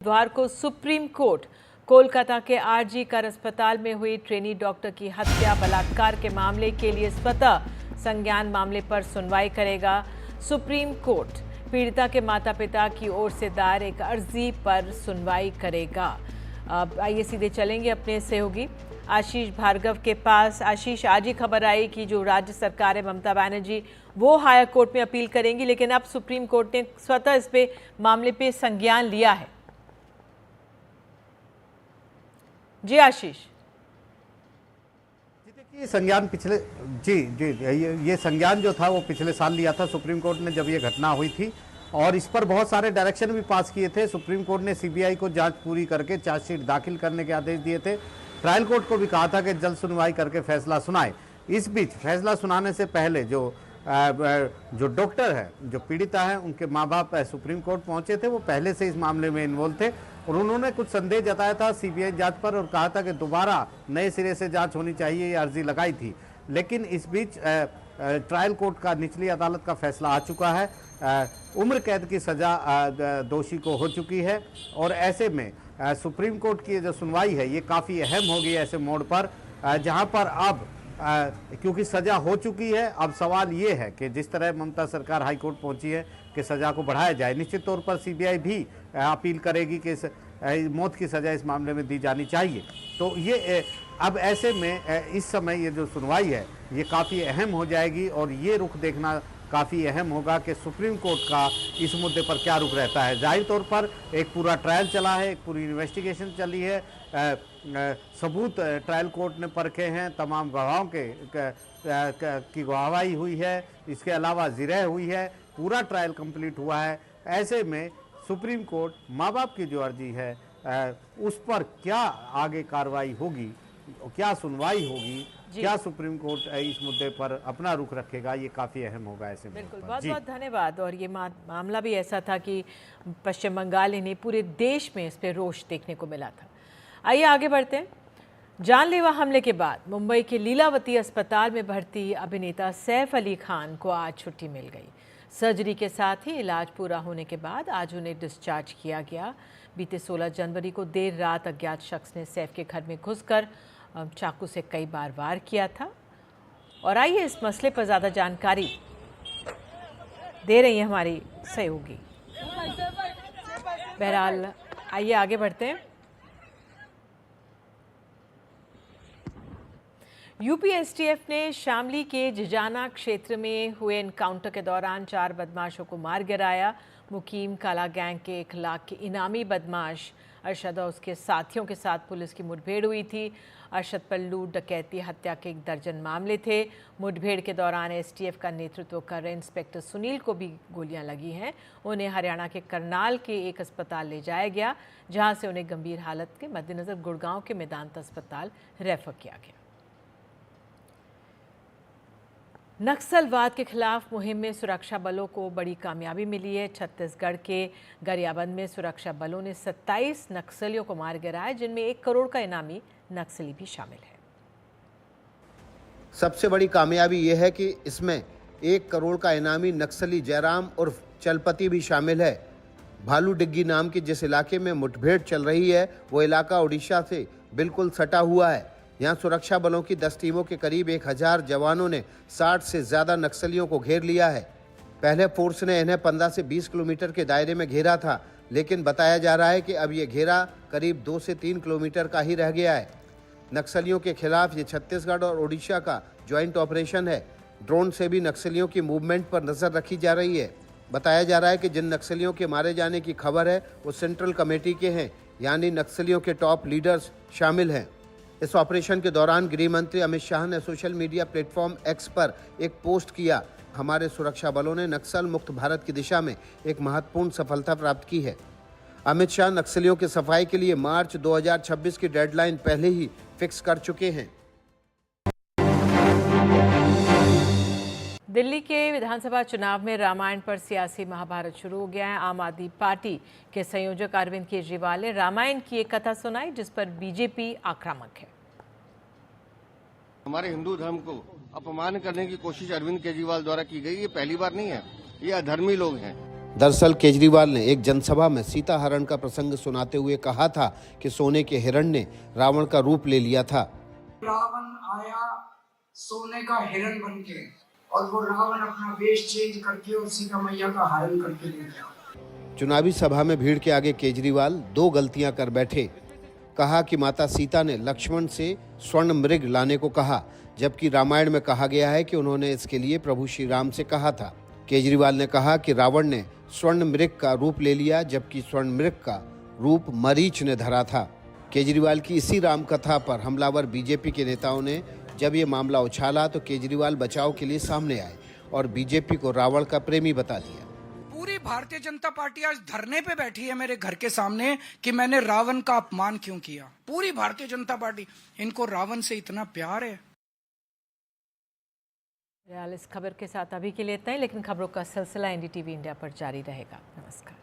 बुधवार को supreme court Kolkata के आरजी कर अस्पताल में हुई ट्रेनी डॉक्टर की हत्या बलात्कार के मामले के लिए स्वतः संज्ञान मामले पर सुनवाई करेगा। सुप्रीम कोर्ट पीड़िता के माता पिता की ओर से दायर एक अर्जी पर सुनवाई करेगा। अब आइए सीधे चलेंगे अपने सहयोगी आशीष भार्गव के पास। आशीष, आज ही खबर आई कि जो राज्य सरकार है ममता बनर्जी वो हायर कोर्ट में अपील करेंगी, लेकिन अब सुप्रीम कोर्ट ने स्वतः इस पे मामले पे संज्ञान लिया है। जी आशीष। देखिए, संज्ञान पिछले ये संज्ञान जो था वो पिछले साल लिया था सुप्रीम कोर्ट ने जब ये घटना हुई थी, और इस पर बहुत सारे डायरेक्शन भी पास किए थे। सुप्रीम कोर्ट ने सीबीआई को जांच पूरी करके चार्जशीट दाखिल करने के आदेश दिए थे। ट्रायल कोर्ट को भी कहा था कि जल्द सुनवाई करके फैसला सुनाए। इस बीच फैसला सुनाने से पहले जो डॉक्टर है, जो पीड़िता है, उनके माँ बाप सुप्रीम कोर्ट पहुंचे थे। वो पहले से इस मामले में इन्वॉल्व थे और उन्होंने कुछ संदेह जताया था सीबीआई जांच पर और कहा था कि दोबारा नए सिरे से जांच होनी चाहिए, ये अर्जी लगाई थी। लेकिन इस बीच ट्रायल कोर्ट का निचली अदालत का फैसला आ चुका है। उम्र कैद की सजा दोषी को हो चुकी है और ऐसे में सुप्रीम कोर्ट की जो सुनवाई है ये काफ़ी अहम होगी ऐसे मोड़ पर, जहां पर अब क्योंकि सजा हो चुकी है। अब सवाल ये है कि जिस तरह ममता सरकार हाई कोर्ट पहुंची है कि सजा को बढ़ाया जाए। निश्चित तौर पर सीबीआई भी अपील करेगी कि मौत की सजा इस मामले में दी जानी चाहिए। तो ये अब ऐसे में इस समय ये जो सुनवाई है ये काफ़ी अहम हो जाएगी और ये रुख देखना काफ़ी अहम होगा कि सुप्रीम कोर्ट का इस मुद्दे पर क्या रुख रहता है। जाहिर तौर पर एक पूरा ट्रायल चला है, एक पूरी इन्वेस्टिगेशन चली है, सबूत ट्रायल कोर्ट ने परखे हैं, तमाम गवाहों की गवाही हुई है, इसके अलावा जिरह हुई है, पूरा ट्रायल कंप्लीट हुआ है। ऐसे में सुप्रीम कोर्ट माँ बाप की जो अर्जी है उस पर क्या आगे कार्रवाई होगी, क्या सुनवाई होगी, क्या सुप्रीम कोर्ट इस मुद्दे पर अपना रुख रखेगा, ये काफ़ी अहम होगा ऐसे में। बिल्कुल, बहुत बहुत धन्यवाद। और ये मामला भी ऐसा था कि पश्चिम बंगाल ही नहीं पूरे देश में इस पर रोष देखने को मिला था। आइए आगे बढ़ते हैं। जानलेवा हमले के बाद मुंबई के लीलावती अस्पताल में भर्ती अभिनेता सैफ अली खान को आज छुट्टी मिल गई। सर्जरी के साथ ही इलाज पूरा होने के बाद आज उन्हें डिस्चार्ज किया गया। बीते 16 जनवरी को देर रात अज्ञात शख्स ने सैफ के घर में घुसकर चाकू से कई बार वार किया था। और आइए इस मसले पर ज़्यादा जानकारी दे रही है हमारी सहयोगी। बहरहाल आइए आगे बढ़ते हैं। यूपी एसटीएफ ने शामली के जिजाना क्षेत्र में हुए एनकाउंटर के दौरान 4 बदमाशों को मार गिराया। मुकीम काला गैंग के 1 लाख के इनामी बदमाश अरशद और उसके साथियों के साथ पुलिस की मुठभेड़ हुई थी। अरशद पर लूट, डकैती, हत्या के 1 दर्जन मामले थे। मुठभेड़ के दौरान एसटीएफ का नेतृत्व कर रहे इंस्पेक्टर सुनील को भी गोलियां लगी हैं। उन्हें हरियाणा के करनाल के एक अस्पताल ले जाया गया, जहां से उन्हें गंभीर हालत के मद्देनजर गुड़गांव के मेदांता अस्पताल रेफर किया गया। नक्सलवाद के खिलाफ मुहिम में सुरक्षा बलों को बड़ी कामयाबी मिली है। छत्तीसगढ़ के गरियाबंद में सुरक्षा बलों ने 27 नक्सलियों को मार गिराया, जिनमें 1 करोड़ का इनामी नक्सली भी शामिल है। सबसे बड़ी कामयाबी यह है कि इसमें 1 करोड़ का इनामी नक्सली जयराम उर्फ चलपति भी शामिल है। भालू डिग्गी नाम के जिस इलाके में मुठभेड़ चल रही है वो इलाका उड़ीसा से बिल्कुल सटा हुआ है। यहाँ सुरक्षा बलों की 10 टीमों के करीब 1000 जवानों ने 60 से ज़्यादा नक्सलियों को घेर लिया है। पहले फोर्स ने इन्हें 15 से 20 किलोमीटर के दायरे में घेरा था, लेकिन बताया जा रहा है कि अब ये घेरा करीब 2 से 3 किलोमीटर का ही रह गया है। नक्सलियों के खिलाफ ये छत्तीसगढ़ और उड़ीसा का ज्वाइंट ऑपरेशन है। ड्रोन से भी नक्सलियों की मूवमेंट पर नज़र रखी जा रही है। बताया जा रहा है कि जिन नक्सलियों के मारे जाने की खबर है वो सेंट्रल कमेटी के हैं, यानी नक्सलियों के टॉप लीडर्स शामिल हैं। इस ऑपरेशन के दौरान गृह मंत्री अमित शाह ने सोशल मीडिया प्लेटफॉर्म एक्स पर एक पोस्ट किया। हमारे सुरक्षा बलों ने नक्सल मुक्त भारत की दिशा में एक महत्वपूर्ण सफलता प्राप्त की है। अमित शाह नक्सलियों की सफाई के लिए मार्च 2026 की डेडलाइन पहले ही फिक्स कर चुके हैं। दिल्ली के विधानसभा चुनाव में रामायण पर सियासी महाभारत शुरू हो गया है। आम आदमी पार्टी के संयोजक अरविंद केजरीवाल ने रामायण की एक कथा सुनाई, जिस पर बीजेपी आक्रामक है। हमारे हिंदू धर्म को अपमान करने की कोशिश अरविंद केजरीवाल द्वारा की गई, ये पहली बार नहीं है। ये अधर्मी लोग हैं। दरअसल केजरीवाल ने एक जनसभा में सीता हरण का प्रसंग सुनाते हुए कहा था कि सोने के हिरण ने रावण का रूप ले लिया था। रावण आया सोने का हिरण बन के और वो रावण अपना वेश चेंज करके और सीता मैया का हरण करके ले गया। चुनावी सभा में भीड़ के आगे केजरीवाल दो गलतियां कर बैठे। कहा कि माता सीता ने लक्ष्मण से स्वर्ण मृग लाने को कहा, जबकि रामायण में कहा गया है कि उन्होंने इसके लिए प्रभु श्री राम से कहा था। केजरीवाल ने कहा कि रावण ने स्वर्ण मृग का रूप ले लिया, जबकि स्वर्ण मृग का रूप मरीच ने धरा था। केजरीवाल की इसी राम कथा पर हमलावर बीजेपी के नेताओं ने जब ये मामला उछाला तो केजरीवाल बचाव के लिए सामने आए और बीजेपी को रावण का प्रेमी बता दिया। पूरी भारतीय जनता पार्टी आज धरने पे बैठी है मेरे घर के सामने कि मैंने रावण का अपमान क्यों किया। पूरी भारतीय जनता पार्टी, इनको रावण से इतना प्यार है। इस खबर के साथ अभी के लिए इतना ही, लेकिन खबरों का सिलसिला एनडीटीवी इंडिया पर जारी रहेगा। नमस्कार।